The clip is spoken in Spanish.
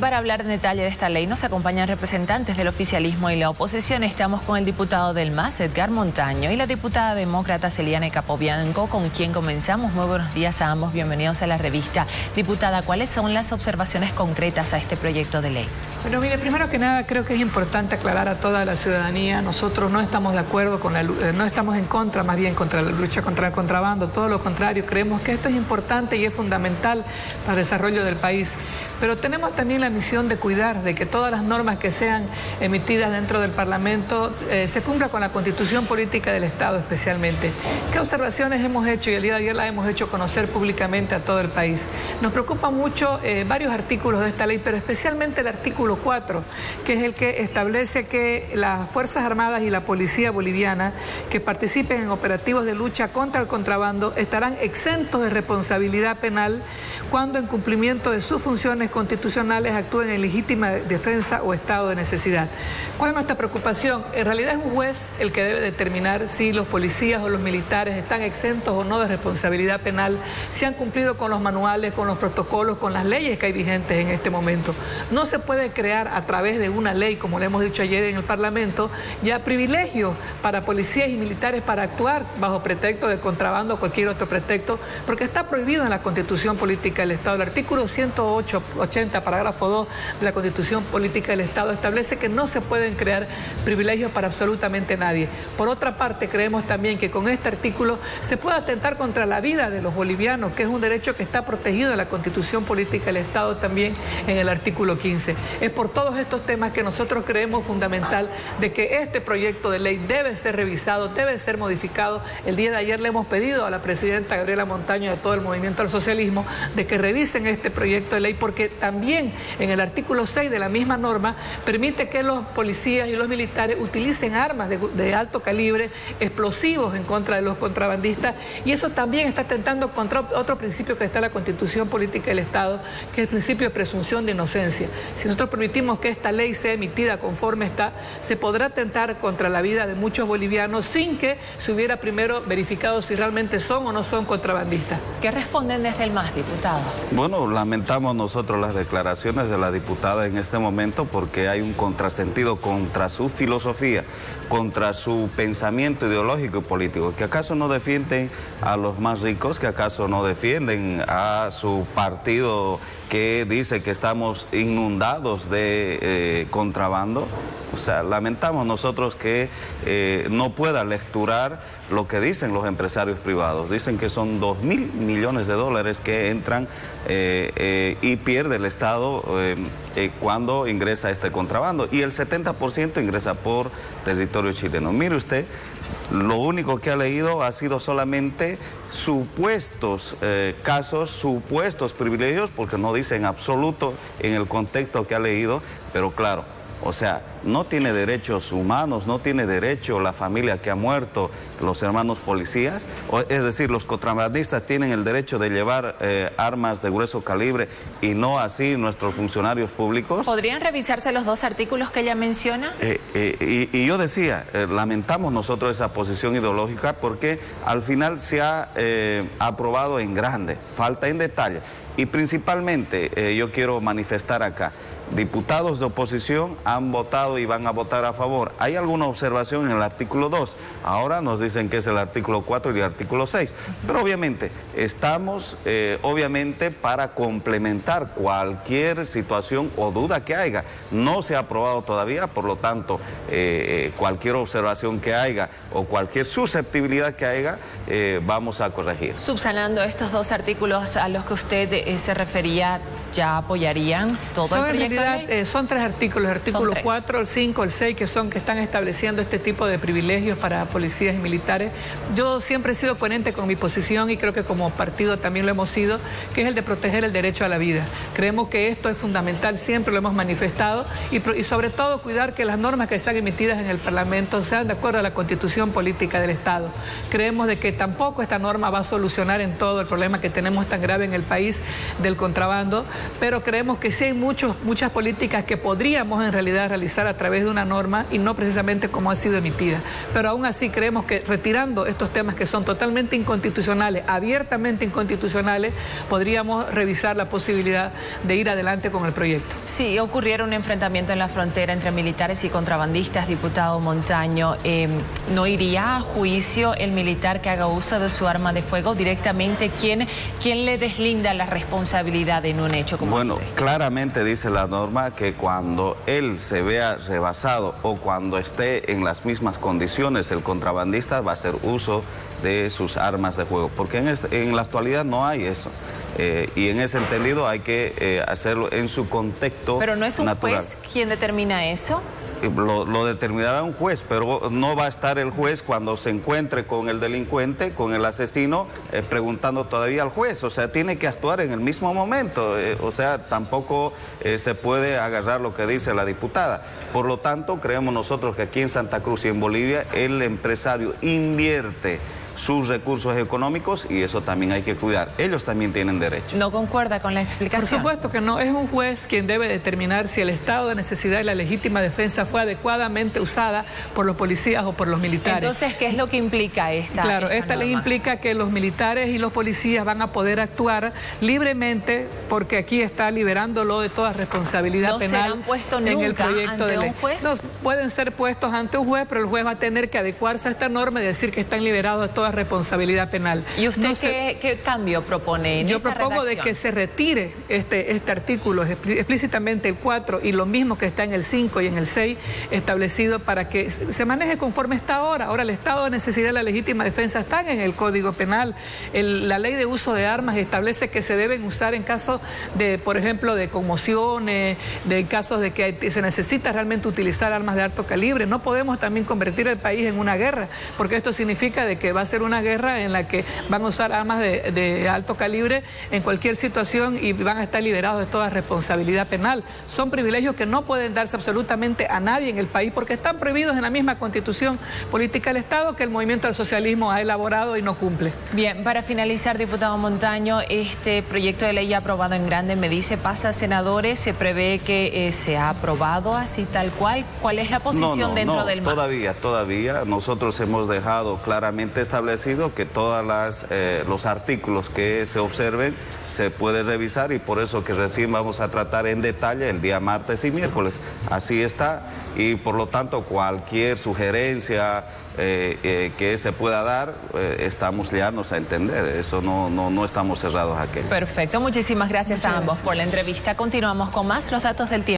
Para hablar en detalle de esta ley nos acompañan representantes del oficialismo y la oposición. Estamos con el diputado del MAS, Edgar Montaño, y la diputada demócrata Celiane Capobianco, con quien comenzamos. Muy buenos días a ambos, bienvenidos a la revista. Diputada, ¿cuáles son las observaciones concretas a este proyecto de ley? Bueno, mire, primero que nada creo que es importante aclarar a toda la ciudadanía, nosotros no estamos de acuerdo con no estamos en contra, más bien contra la lucha contra el contrabando, todo lo contrario, creemos que esto es importante y es fundamental para el desarrollo del país. Pero tenemos también la misión de cuidar de que todas las normas que sean emitidas dentro del Parlamento se cumpla con la Constitución Política del Estado especialmente. ¿Qué observaciones hemos hecho? Y el día de ayer las hemos hecho conocer públicamente a todo el país. Nos preocupa mucho varios artículos de esta ley, pero especialmente el artículo 4, que es el que establece que las Fuerzas Armadas y la Policía Boliviana que participen en operativos de lucha contra el contrabando estarán exentos de responsabilidad penal cuando en cumplimiento de sus funciones constitucionales actúen en legítima defensa o estado de necesidad. ¿Cuál es nuestra preocupación? En realidad es un juez el que debe determinar si los policías o los militares están exentos o no de responsabilidad penal, si han cumplido con los manuales, con los protocolos, con las leyes que hay vigentes en este momento. No se puede crear a través de una ley, como le hemos dicho ayer en el Parlamento, ya privilegios para policías y militares para actuar bajo pretexto de contrabando o cualquier otro pretexto, porque está prohibido en la Constitución Política del Estado. El artículo 180, parágrafo 2 de la Constitución Política del Estado establece que no se pueden crear privilegios para absolutamente nadie. Por otra parte, creemos también que con este artículo se puede atentar contra la vida de los bolivianos, que es un derecho que está protegido en la Constitución Política del Estado también en el artículo 15. Es por todos estos temas que nosotros creemos fundamental de que este proyecto de ley debe ser revisado, debe ser modificado. El día de ayer le hemos pedido a la presidenta Gabriela Montaño y a todo el movimiento al socialismo de que revisen este proyecto de ley, porque también en el artículo 6 de la misma norma permite que los policías y los militares utilicen armas de alto calibre, explosivos en contra de los contrabandistas, y eso también está atentando contra otro principio que está en la Constitución Política del Estado, que es el principio de presunción de inocencia. Si nosotros permitimos que esta ley sea emitida conforme está, se podrá atentar contra la vida de muchos bolivianos sin que se hubiera primero verificado si realmente son o no son contrabandistas. ¿Qué responden desde el MAS, diputado? Bueno, lamentamos nosotros las declaraciones de la diputada en este momento porque hay un contrasentido contra su filosofía, contra su pensamiento ideológico y político. ¿Que acaso no defienden a los más ricos? ¿Que acaso no defienden a su partido que dice que estamos inundados de contrabando? O sea, lamentamos nosotros que no pueda lecturar lo que dicen los empresarios privados. Dicen que son 2.000 millones de dólares que entran y pierde el Estado cuando ingresa este contrabando. Y el 70% ingresa por territorio chileno. Mire usted, lo único que ha leído ha sido solamente supuestos casos, supuestos privilegios, porque no dice en absoluto en el contexto que ha leído, pero claro, o sea, no tiene derechos humanos, no tiene derecho la familia que ha muerto, los hermanos policías, es decir, los contrabandistas tienen el derecho de llevar armas de grueso calibre y no así nuestros funcionarios públicos. ¿Podrían revisarse los dos artículos que ella menciona? Y yo decía, lamentamos nosotros esa posición ideológica porque al final se ha aprobado en grande, falta en detalle. Y principalmente yo quiero manifestar acá, diputados de oposición han votado y van a votar a favor. Hay alguna observación en el artículo 2, ahora nos dicen que es el artículo 4 y el artículo 6, pero obviamente estamos para complementar cualquier situación o duda que haya. No se ha aprobado todavía, por lo tanto, cualquier observación que haya o cualquier susceptibilidad que haya, vamos a corregir. Subsanando estos dos artículos a los que usted se refería, ¿ya apoyarían todo el proyecto de ley? Son tres artículos, el artículo 4, el 5, el 6, que están estableciendo este tipo de privilegios para policías y militares. Yo siempre he sido coherente con mi posición y creo que como partido también lo hemos sido, que es el de proteger el derecho a la vida. Creemos que esto es fundamental, siempre lo hemos manifestado y sobre todo cuidar que las normas que sean emitidas en el Parlamento sean de acuerdo a la Constitución Política del Estado. Creemos de que tampoco esta norma va a solucionar en todo el problema que tenemos tan grave en el país del contrabando, pero creemos que sí hay muchas políticas que podríamos en realidad realizar a través de una norma y no precisamente como ha sido emitida. Pero aún así creemos que retirando estos temas que son totalmente inconstitucionales, abiertamente inconstitucionales, podríamos revisar la posibilidad de ir adelante con el proyecto. Sí, ocurriera un enfrentamiento en la frontera entre militares y contrabandistas, diputado Montaño. ¿No iría a juicio el militar que haga uso de su arma de fuego directamente? ¿Quién le deslinda la responsabilidad en un hecho como este? Bueno, claramente dice la norma que cuando él se vea rebasado o cuando esté en las mismas condiciones, el contrabandista va a hacer uso de sus armas de fuego, porque en la actualidad no hay eso. Y en ese entendido hay que hacerlo en su contexto natural. ¿Pero no es un juez quien determina eso? Lo determinará un juez, pero no va a estar el juez cuando se encuentre con el delincuente, con el asesino, preguntando todavía al juez. O sea, tiene que actuar en el mismo momento. O sea, tampoco se puede agarrar lo que dice la diputada. Por lo tanto, creemos nosotros que aquí en Santa Cruz y en Bolivia, el empresario invierte sus recursos económicos y eso también hay que cuidar. Ellos también tienen derecho. ¿No concuerda con la explicación? Por supuesto que no. Es un juez quien debe determinar si el estado de necesidad y la legítima defensa fue adecuadamente usada por los policías o por los militares. Entonces, ¿qué es lo que implica esta Claro, esta ley implica que los militares y los policías van a poder actuar libremente porque aquí está liberándolo de toda responsabilidad penal. ¿No serán puestos en el nunca proyecto ante de ley. un juez? No, pueden ser puestos ante un juez, pero el juez va a tener que adecuarse a esta norma y decir que están liberados de toda responsabilidad penal. ¿Y usted qué cambio propone en Yo esa propongo redacción? de que se retire este artículo, explícitamente el 4 y lo mismo que está en el 5 y en el 6 establecido para que se maneje conforme está ahora. Ahora el estado de necesidad y la legítima defensa están en el Código Penal. La ley de uso de armas establece que se deben usar en caso de, por ejemplo, de conmociones, de casos de que se necesita realmente utilizar armas de alto calibre. No podemos también convertir el país en una guerra, porque esto significa de que va a ser una guerra en la que van a usar armas de alto calibre en cualquier situación y van a estar liberados de toda responsabilidad penal. Son privilegios que no pueden darse absolutamente a nadie en el país porque están prohibidos en la misma Constitución Política del Estado que el movimiento al socialismo ha elaborado y no cumple. Bien, para finalizar, diputado Montaño, este proyecto de ley ya aprobado en grande, me dice, pasa a senadores, se prevé que sea aprobado así tal cual. ¿Cuál es la posición dentro del MAS? Todavía. Nosotros hemos dejado claramente establecido que todos los artículos que se observen se puede revisar y por eso que recién vamos a tratar en detalle el día martes y miércoles. Así está y por lo tanto cualquier sugerencia que se pueda dar, estamos liados a entender. Eso no estamos cerrados a aquello. Perfecto, muchísimas gracias a ambos por la entrevista. Continuamos con más los datos del tiempo.